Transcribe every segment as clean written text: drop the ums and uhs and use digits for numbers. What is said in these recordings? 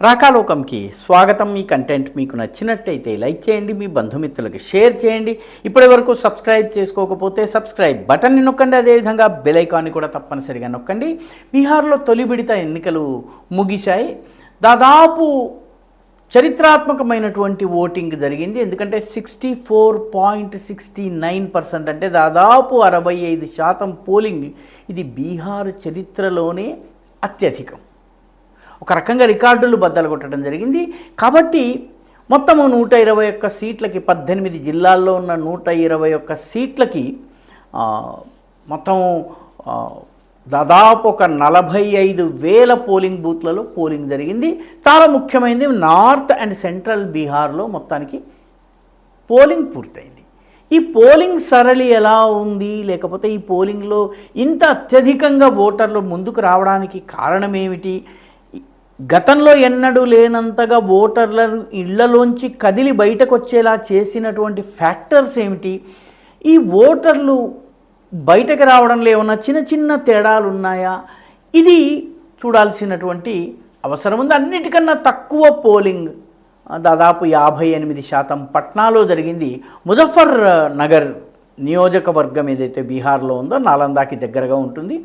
రాకాలోకంకి స్వాగతం. మీ కంటెంట్ మీకు నచ్చినట్టయితే లైక్ చేయండి, మీ బంధుమిత్రులకి షేర్ చేయండి. ఇప్పటి వరకు సబ్స్క్రైబ్ చేసుకోకపోతే సబ్స్క్రైబ్ బటన్ని నొక్కండి, అదేవిధంగా బెల్ ఐకాన్ని కూడా తప్పనిసరిగా నొక్కండి. బీహార్లో తొలి విడత ఎన్నికలు ముగిశాయి. దాదాపు చరిత్రాత్మకమైనటువంటి ఓటింగ్ జరిగింది. ఎందుకంటే 64.69% అంటే దాదాపు 65% పోలింగ్. ఇది బీహార్ చరిత్రలోనే అత్యధికం. ఒక రకంగా రికార్డులు బద్దలు కొట్టడం జరిగింది. కాబట్టి మొత్తము 121 సీట్లకి 18 జిల్లాల్లో ఉన్న 121 సీట్లకి మొత్తం దాదాపు ఒక 45,000 పోలింగ్ బూత్లలో పోలింగ్ జరిగింది. చాలా ముఖ్యమైనది, నార్త్ అండ్ సెంట్రల్ బీహార్లో మొత్తానికి పోలింగ్ పూర్తయింది. ఈ పోలింగ్ సరళి ఎలా ఉంది, లేకపోతే ఈ పోలింగ్లో ఇంత అత్యధికంగా ఓటర్లు ముందుకు రావడానికి కారణం ఏమిటి, గతంలో ఎన్నడూ లేనంతగా ఓటర్లను ఇళ్లలోంచి కదిలి బయటకు వచ్చేలా చేసినటువంటి ఫ్యాక్టర్స్ ఏమిటి, ఈ ఓటర్లు బయటకు రావడంలో ఏమన్నా చిన్న చిన్న తేడాలు ఉన్నాయా, ఇది చూడాల్సినటువంటి అవసరం ఉంది. అన్నిటికన్నా తక్కువ పోలింగ్ దాదాపు 58% పట్నాలో జరిగింది. ముజఫర్ నగర్ నియోజకవర్గం ఏదైతే బీహార్లో ఉందో, నాలందాకి దగ్గరగా ఉంటుంది,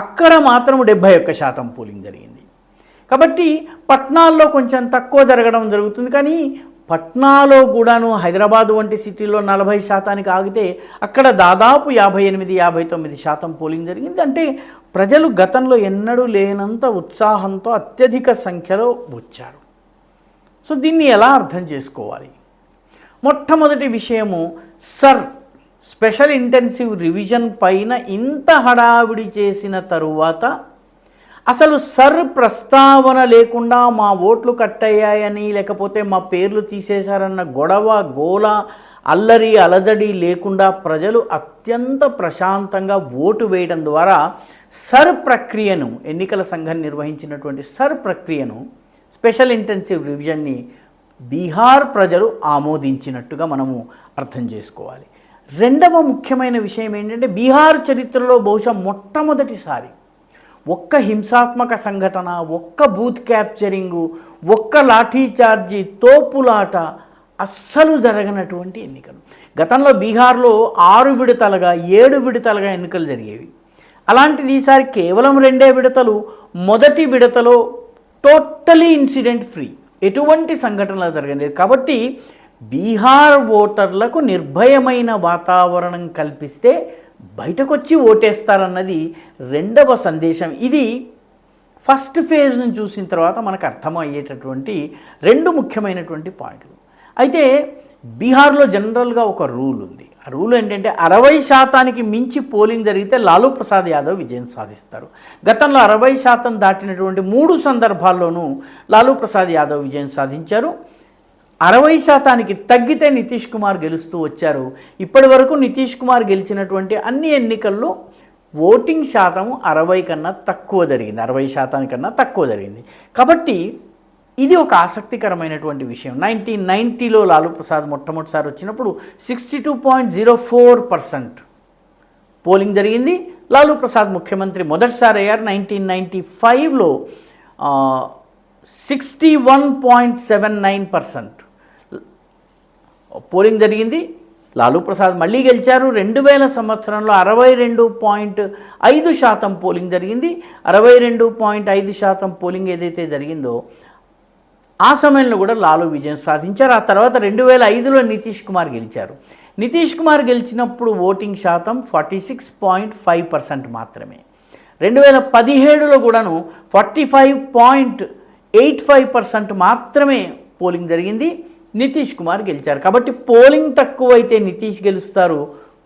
అక్కడ మాత్రం 71% పోలింగ్ జరిగింది. కాబట్టి పట్నాల్లో కొంచెం తక్కువ జరగడం జరుగుతుంది. కానీ పట్నాలో కూడాను హైదరాబాద్ వంటి సిటీలో 40% ఆగితే అక్కడ దాదాపు 58-59% పోలింగ్ జరిగింది. అంటే ప్రజలు గతంలో ఎన్నడూ లేనంత ఉత్సాహంతో అత్యధిక సంఖ్యలో వచ్చారు. సో దీన్ని ఎలా అర్థం చేసుకోవాలి? మొట్టమొదటి విషయము, స్పెషల్ ఇంటెన్సివ్ రివిజన్ పైన ఇంత హడావిడి చేసిన తరువాత అసలు ప్రస్తావన లేకుండా మా ఓట్లు కట్టయ్యాయని, లేకపోతే మా పేర్లు తీసేశారన్న గొడవ గోల అల్లరి అలజడి లేకుండా ప్రజలు అత్యంత ప్రశాంతంగా ఓటు వేయడం ద్వారా ప్రక్రియను, ఎన్నికల సంఘం నిర్వహించినటువంటి ప్రక్రియను, స్పెషల్ ఇంటెన్సివ్ రివిజన్ని బీహార్ ప్రజలు ఆమోదించినట్టుగా మనము అర్థం చేసుకోవాలి. రెండవ ముఖ్యమైన విషయం ఏంటంటే, బీహార్ చరిత్రలో బహుశా మొట్టమొదటిసారి ఒక్క హింసాత్మక సంఘటన, ఒక్క బూత్ క్యాప్చరింగు, ఒక్క లాఠీ చార్జీ, తోపులాట అస్సలు జరగనటువంటి ఎన్నికలు. గతంలో బీహార్లో 6 విడతలుగా 7 విడతలుగా ఎన్నికలు జరిగేవి. అలాంటిది ఈసారి కేవలం 2 విడతలు. మొదటి విడతలో టోటలీ ఇన్సిడెంట్ ఫ్రీ, ఎటువంటి సంఘటనలు జరగలేదు. కాబట్టి బీహార్ ఓటర్లకు నిర్భయమైన వాతావరణం కల్పిస్తే బయటకు వచ్చి ఓటేస్తారన్నది రెండవ సందేశం. ఇది ఫస్ట్ ఫేజ్ను చూసిన తర్వాత మనకు అర్థమయ్యేటటువంటి 2 ముఖ్యమైనటువంటి పాయింట్లు. అయితే బీహార్లో జనరల్గా ఒక రూల్ ఉంది. ఆ రూల్ ఏంటంటే 60% మించి పోలింగ్ జరిగితే లాలూ ప్రసాద్ యాదవ్ విజయం సాధిస్తారు. గతంలో 60% దాటినటువంటి 3 సందర్భాల్లోనూ లాలూ ప్రసాద్ యాదవ్ విజయం సాధించారు. 60% తగ్గితే నితీష్ కుమార్ గెలుస్తూ వచ్చారు. ఇప్పటి వరకు నితీష్ కుమార్ గెలిచినటువంటి అన్ని ఎన్నికల్లో ఓటింగ్ శాతం 60 కన్నా తక్కువ జరిగింది, 60% కన్నా తక్కువ జరిగింది. కాబట్టి ఇది ఒక ఆసక్తికరమైనటువంటి విషయం. 1990లో లాలూ ప్రసాద్ మొట్టమొదటిసారి వచ్చినప్పుడు 62.04% పోలింగ్ జరిగింది. లాలూ ప్రసాద్ ముఖ్యమంత్రి మొదటిసారి అయ్యారు. 1995లో 61.79% పోలింగ్ జరిగింది. లాలూ ప్రసాద్ మళ్ళీ గెలిచారు. 2000 సంవత్సరంలో 62.5% పోలింగ్ జరిగింది. 62.5% పోలింగ్ ఏదైతే జరిగిందో ఆ సమయంలో కూడా లాలూ విజయం సాధించారు. ఆ తర్వాత 2005లో నితీష్ కుమార్ గెలిచారు. నితీష్ కుమార్ గెలిచినప్పుడు ఓటింగ్ శాతం 46.5% మాత్రమే. 2017లో కూడాను 45.85% మాత్రమే పోలింగ్ జరిగింది. నితీష్ కుమార్ గెలిచారు. కాబట్టి పోలింగ్ తక్కువైతే నితీష్ గెలుస్తారు,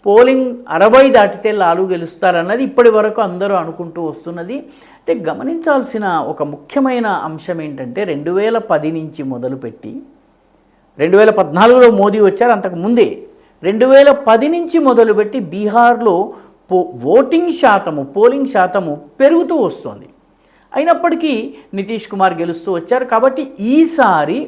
పోలింగ్ 60 దాటితే లాలూ గెలుస్తారు అన్నది ఇప్పటి వరకు అందరూ అనుకుంటూ వస్తున్నది. అయితే గమనించాల్సిన ఒక ముఖ్యమైన అంశం ఏంటంటే, 2010 నుంచి మొదలుపెట్టి 2014లో మోదీ వచ్చారు, అంతకు ముందే 2010 నుంచి మొదలుపెట్టి బీహార్లో పోలింగ్ శాతము పెరుగుతూ వస్తుంది. అయినప్పటికీ నితీష్ కుమార్ గెలుస్తూ వచ్చారు. కాబట్టి ఈసారి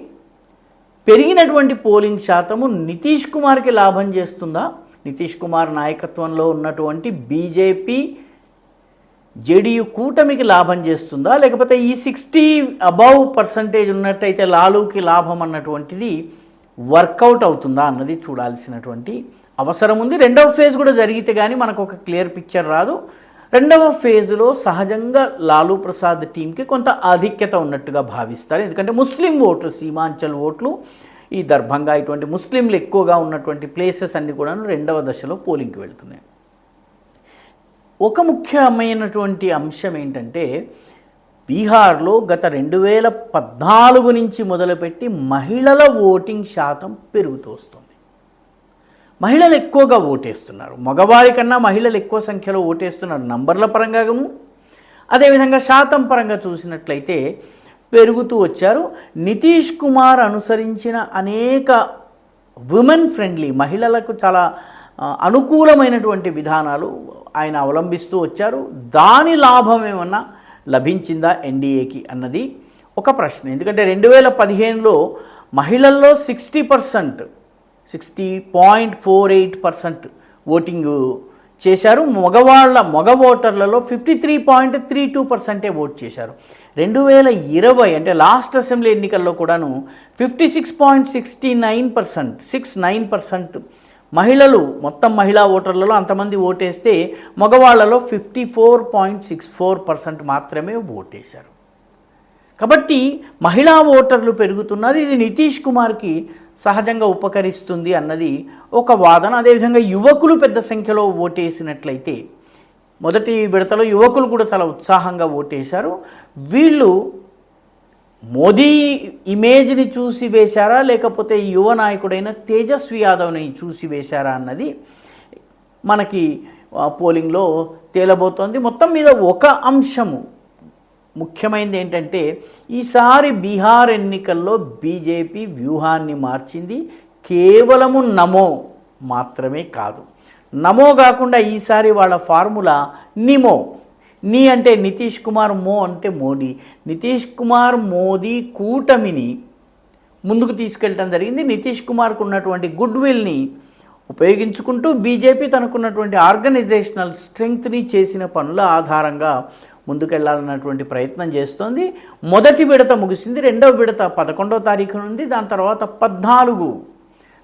పెరిగినటువంటి పోలింగ్ శాతము నితీష్ కుమార్కి లాభం చేస్తుందా? నితీష్ కుమార్ నాయకత్వంలో ఉన్నటువంటి బీజేపీ జేడీయూ కూటమికి లాభం చేస్తుందా, లేకపోతే ఈ 60% ఉన్నట్టయితే లాలూకి లాభం అన్నటువంటిది వర్కౌట్ అవుతుందా అన్నది చూడాల్సినటువంటి అవసరం ఉంది. రెండవ ఫేజ్ కూడా జరిగితే కానీ మనకు ఒక క్లియర్ పిక్చర్ రాదు. రెండవ ఫేజ్లో సహజంగా లాలూ ప్రసాద్ టీంకి కొంత ఆధిక్యత ఉన్నట్టుగా భావిస్తారు. ఎందుకంటే ముస్లిం ఓట్లు, సీమాంచల్ ఓట్లు, ఈ దర్భంగా ఇటువంటి ముస్లింలు ఎక్కువగా ఉన్నటువంటి ప్లేసెస్ అన్నీ కూడా రెండవ దశలో పోలింగ్కి వెళ్తున్నాయి. ఒక ముఖ్యమైనటువంటి అంశం ఏంటంటే బీహార్లో గత 2014 నుంచి మొదలుపెట్టి మహిళల ఓటింగ్ శాతం పెరుగుతూ వస్తుంది. మహిళలు ఎక్కువగా ఓటేస్తున్నారు. మగవారి కన్నా మహిళలు ఎక్కువ సంఖ్యలో ఓటేస్తున్నారు నంబర్ల పరంగాను, అదేవిధంగా శాతం పరంగా చూసినట్లయితే పెరుగుతూ వచ్చారు. నితీష్ కుమార్ అనుసరించిన అనేక ఉమెన్ ఫ్రెండ్లీ, మహిళలకు చాలా అనుకూలమైనటువంటి విధానాలు ఆయన అవలంబిస్తూ వచ్చారు. దాని లాభం ఏమన్నా లభించిందా ఎన్డీఏకి అన్నది ఒక ప్రశ్న. ఎందుకంటే 2015లో మహిళల్లో 60.48% ఓటింగ్ చేశారు. మగ ఓటర్లలో 53.32% ఓట్ చేశారు. 2020 అంటే లాస్ట్ అసెంబ్లీ ఎన్నికల్లో కూడాను 56.69% మహిళలు, మొత్తం మహిళా ఓటర్లలో అంతమంది ఓటేస్తే మగవాళ్లలో 54.64% మాత్రమే ఓటేశారు. కాబట్టి మహిళా ఓటర్లు పెరుగుతున్నారు. ఇది నితీష్ కుమార్కి సహజంగా ఉపకరిస్తుంది అన్నది ఒక వాదన. అదేవిధంగా యువకులు పెద్ద సంఖ్యలో ఓటేసినట్లయితే, మొదటి విడతలో యువకులు కూడా చాలా ఉత్సాహంగా ఓటేశారు. వీళ్ళు మోదీ ఇమేజ్ని చూసి వేశారా, లేకపోతే యువ నాయకుడైన తేజస్వి యాదవ్ని చూసి వేశారా అన్నది మనకి పోలింగ్లో తేలబోతోంది. మొత్తం మీద ఒక అంశము ముఖ్యమైనది ఏంటంటే ఈసారి బీహార్ ఎన్నికల్లో బీజేపీ వ్యూహాన్ని మార్చింది. కేవలము నమో మాత్రమే కాదు, నమో కాకుండా ఈసారి వాళ్ళ ఫార్ములా నిమో. నీ అంటే నితీష్ కుమార్, మో అంటే మోడీ. నితీష్ కుమార్ మోదీ కూటమిని ముందుకు తీసుకెళ్ళటం జరిగింది. నితీష్ కుమార్కు ఉన్నటువంటి గుడ్ విల్ని ఉపయోగించుకుంటూ బీజేపీ తనకున్నటువంటి ఆర్గనైజేషనల్ స్ట్రెంగ్త్ని చేసిన పనుల ఆధారంగా ముందుకెళ్లాలన్నటువంటి ప్రయత్నం చేస్తోంది. మొదటి విడత ముగిసింది. రెండవ విడత 11వ తారీఖు నుండి, దాని తర్వాత 14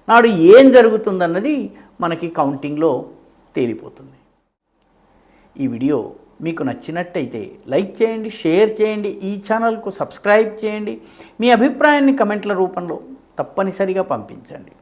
నాడు ఏం జరుగుతుందన్నది మనకి కౌంటింగ్లో తేలిపోతుంది. ఈ వీడియో మీకు నచ్చినట్టయితే లైక్ చేయండి, షేర్ చేయండి, ఈ ఛానల్కు సబ్స్క్రైబ్ చేయండి. మీ అభిప్రాయాన్ని కమెంట్ల రూపంలో తప్పనిసరిగా పంపించండి.